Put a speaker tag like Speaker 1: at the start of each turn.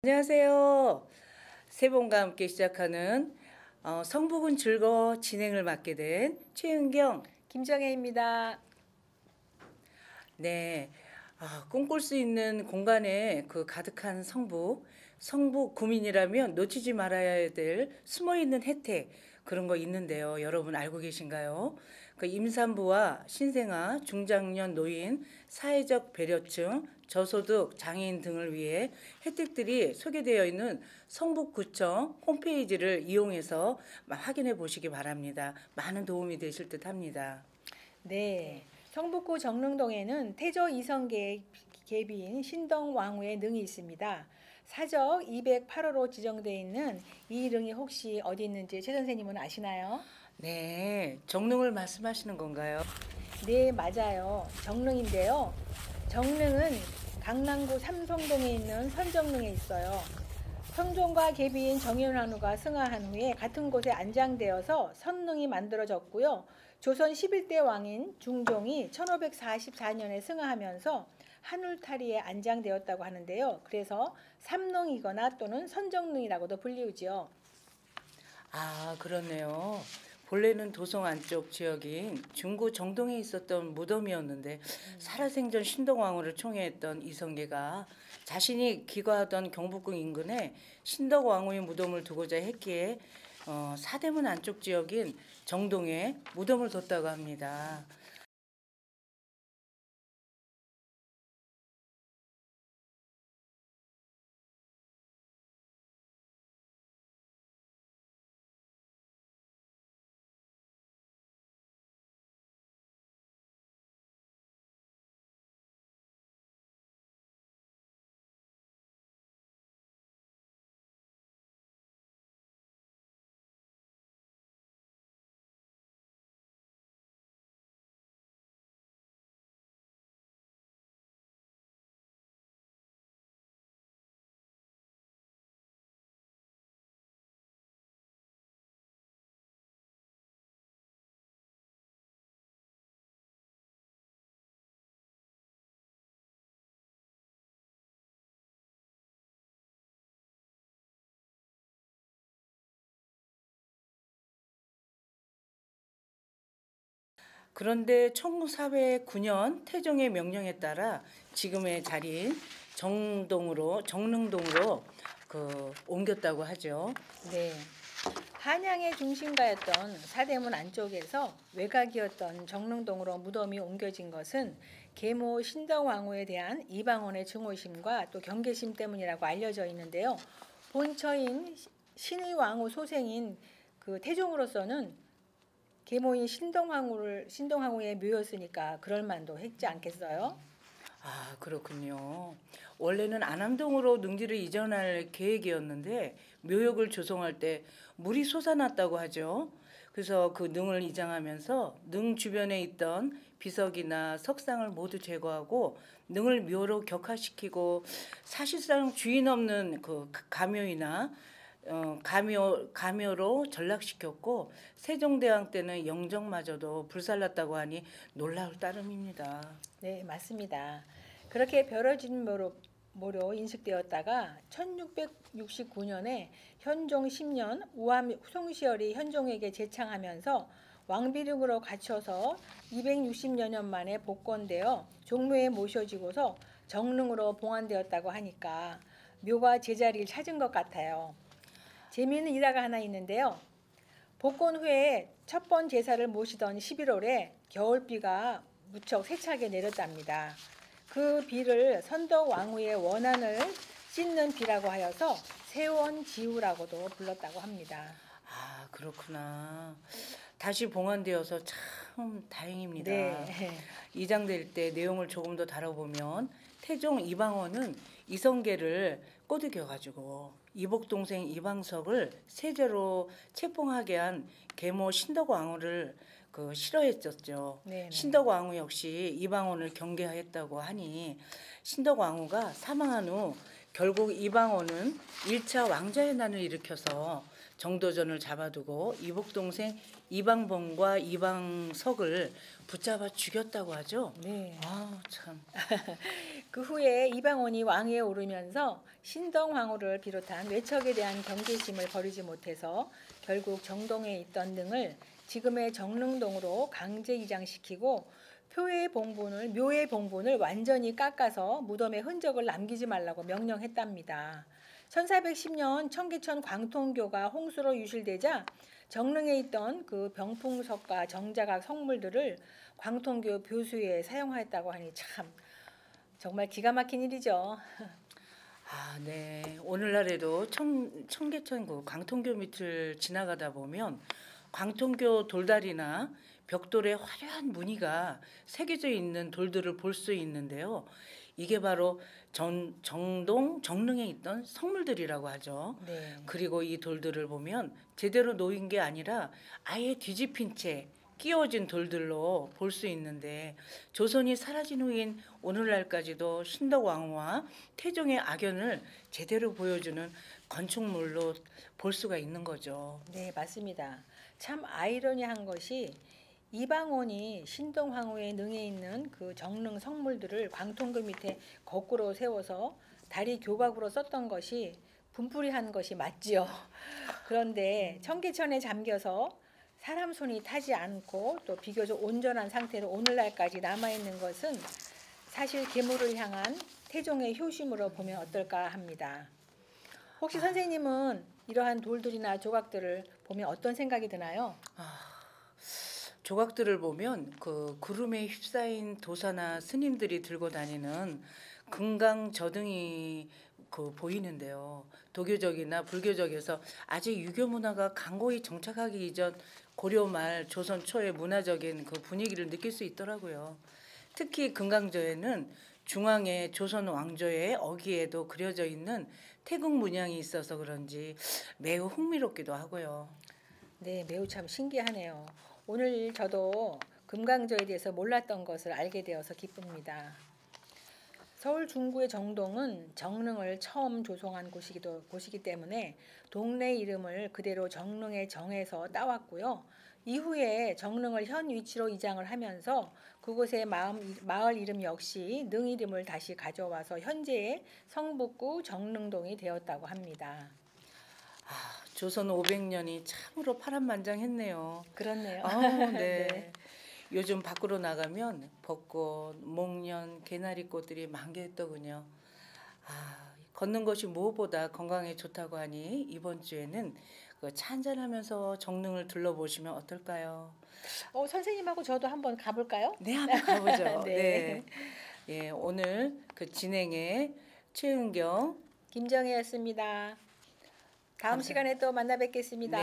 Speaker 1: 안녕하세요. 새봄과 함께 시작하는 성북은 즐거워 진행을 맡게 된 최은경.
Speaker 2: 김정혜입니다.
Speaker 1: 네, 꿈꿀 수 있는 공간에 그 가득한 성북 구민이라면 놓치지 말아야 될 숨어있는 혜택 그런 거 있는데요. 여러분 알고 계신가요? 그 임산부와 신생아, 중장년 노인, 사회적 배려층, 저소득 장애인 등을 위해 혜택들이 소개되어 있는 성북구청 홈페이지를 이용해서 확인해 보시기 바랍니다. 많은 도움이 되실 듯 합니다.
Speaker 2: 네, 성북구 정릉동에는 태조 이성계의 계비인 신덕왕후의 능이 있습니다. 사적 208호로 지정되어 있는 이 능이 혹시 어디 있는지 최 선생님은 아시나요?
Speaker 1: 네, 정릉을 말씀하시는 건가요?
Speaker 2: 네, 맞아요. 정릉인데요. 정릉은 강남구 삼성동에 있는 선정릉에 있어요. 성종과 계비인 정현환후가 승하한 후에 같은 곳에 안장되어서 선릉이 만들어졌고요. 조선 11대 왕인 중종이 1544년에 승하하면서 한울타리에 안장되었다고 하는데요. 그래서 삼릉이거나 또는 선정릉이라고도 불리우지요.
Speaker 1: 그렇네요. 본래는 도성 안쪽 지역인 중구 정동에 있었던 무덤이었는데 살아생전 신덕왕후를 총애했던 이성계가 자신이 기거하던 경복궁 인근에 신덕왕후의 무덤을 두고자 했기에 사대문 안쪽 지역인 정동에 무덤을 뒀다고 합니다. 그런데 1409년 태종의 명령에 따라 지금의 자리인 정릉동으로 옮겼다고 하죠.
Speaker 2: 네. 한양의 중심가였던 사대문 안쪽에서 외곽이었던 정릉동으로 무덤이 옮겨진 것은 계모 신덕왕후에 대한 이방원의 증오심과 또 경계심 때문이라고 알려져 있는데요. 본처인 신의 왕후 소생인 그 태종으로서는 계모인 신동왕후의 묘였으니까 그럴 만도 했지 않겠어요?
Speaker 1: 그렇군요. 원래는 안암동으로 능지를 이전할 계획이었는데 묘역을 조성할 때 물이 솟아났다고 하죠. 그래서 그 능을 이장하면서 능 주변에 있던 비석이나 석상을 모두 제거하고 능을 묘로 격화시키고 사실상 주인 없는 그 가묘이나 가묘로 전락시켰고 세종대왕 때는 영정마저도 불살랐다고 하니 놀라울 따름입니다.
Speaker 2: 네, 맞습니다. 그렇게 벼러진 모로 인식되었다가 1669년에 현종 10년 우암 송시열이 현종에게 제창하면서 왕비릉으로 갖춰서 260여 년 만에 복권되어 종묘에 모셔지고서 정릉으로 봉안되었다고 하니까 묘가 제자리를 찾은 것 같아요. 재미있는 일화가 하나 있는데요. 복권 후에 첫 번 제사를 모시던 11월에 겨울비가 무척 세차게 내렸답니다. 그 비를 선덕 왕후의 원한을 씻는 비라고 하여서 세원지우라고도 불렀다고 합니다.
Speaker 1: 그렇구나. 다시 봉안되어서 참 다행입니다.
Speaker 2: 네.
Speaker 1: 이장될 때 내용을 조금 더 다뤄보면 태종 이방원은 이성계를 꼬드겨가지고 이복 동생 이방석을 세제로 체포하게 한 계모 신덕왕후를 싫어했었죠.
Speaker 2: 네네.
Speaker 1: 신덕왕후 역시 이방원을 경계하였다고 하니 신덕왕후가 사망한 후 결국 이방원은 1차 왕자의 난을 일으켜서 정도전을 잡아두고 이복 동생 이방범과 이방석을 붙잡아 죽였다고 하죠.
Speaker 2: 네.
Speaker 1: 참.
Speaker 2: 그 후에 이방원이 왕위에 오르면서 신동황후를 비롯한 외척에 대한 경계심을 버리지 못해서 결국 정동에 있던 능을 지금의 정릉동으로 강제 이장시키고 묘의 봉분을 완전히 깎아서 무덤에 흔적을 남기지 말라고 명령했답니다. 1410년 청계천 광통교가 홍수로 유실되자 정릉에 있던 그 병풍석과 정자각 성물들을 광통교 묘수에 사용하였다고 하니 참 정말 기가 막힌 일이죠.
Speaker 1: 아, 네. 오늘날에도 청계천구 광통교 밑을 지나가다 보면 광통교 돌다리나 벽돌에 화려한 무늬가 새겨져 있는 돌들을 볼 수 있는데요. 이게 바로 정동, 정릉에 있던 성물들이라고 하죠.
Speaker 2: 네.
Speaker 1: 그리고 이 돌들을 보면 제대로 놓인 게 아니라 아예 뒤집힌 채 끼워진 돌들로 볼 수 있는데 조선이 사라진 후인 오늘날까지도 신덕왕후와 태종의 악연을 제대로 보여주는 건축물로 볼 수가 있는 거죠.
Speaker 2: 네, 맞습니다. 참 아이러니한 것이 이방원이 신동황후의 능에 있는 그 정릉 성물들을 광통교 밑에 거꾸로 세워서 다리 교각으로 썼던 것이 분풀이한 것이 맞지요. 그런데 청계천에 잠겨서 사람 손이 타지 않고 또 비교적 온전한 상태로 오늘날까지 남아있는 것은 사실 계무를 향한 태종의 효심으로 보면 어떨까 합니다. 혹시 선생님은 이러한 돌들이나 조각들을 보면 어떤 생각이 드나요?
Speaker 1: 조각들을 보면 그 구름에 휩싸인 도사나 스님들이 들고 다니는 금강저등이 보이는데요. 도교적이나 불교적에서 아직 유교 문화가 강고히 정착하기 이전 고려 말 조선 초의 문화적인 그 분위기를 느낄 수 있더라고요. 특히 금강저에는 중앙에 조선 왕조의 어귀에도 그려져 있는 태국 문양이 있어서 그런지 매우 흥미롭기도 하고요.
Speaker 2: 네, 매우 참 신기하네요. 오늘 저도 금강저에 대해서 몰랐던 것을 알게 되어서 기쁩니다. 서울 중구의 정동은 정릉을 처음 조성한 곳이기 때문에 동네 이름을 그대로 정릉에 정해서 따왔고요. 이후에 정릉을 현 위치로 이장을 하면서 그곳의 마을 이름 역시 능 이름을 다시 가져와서 현재의 성북구 정릉동이 되었다고 합니다.
Speaker 1: 조선 500년이 참으로 파란만장했네요.
Speaker 2: 그렇네요.
Speaker 1: 네.
Speaker 2: 네.
Speaker 1: 요즘 밖으로 나가면 벚꽃, 목련, 개나리꽃들이 만개했더군요. 걷는 것이 무엇보다 건강에 좋다고 하니 이번 주에는 차 한잔하면서 정릉을 둘러보시면 어떨까요?
Speaker 2: 선생님하고 저도 한번 가볼까요?
Speaker 1: 네, 한번 가보죠.
Speaker 2: 네.
Speaker 1: 네. 예, 오늘 그 진행의 최은경
Speaker 2: 김정혜였습니다. 다음
Speaker 1: 감사합니다.
Speaker 2: 시간에 또 만나 뵙겠습니다.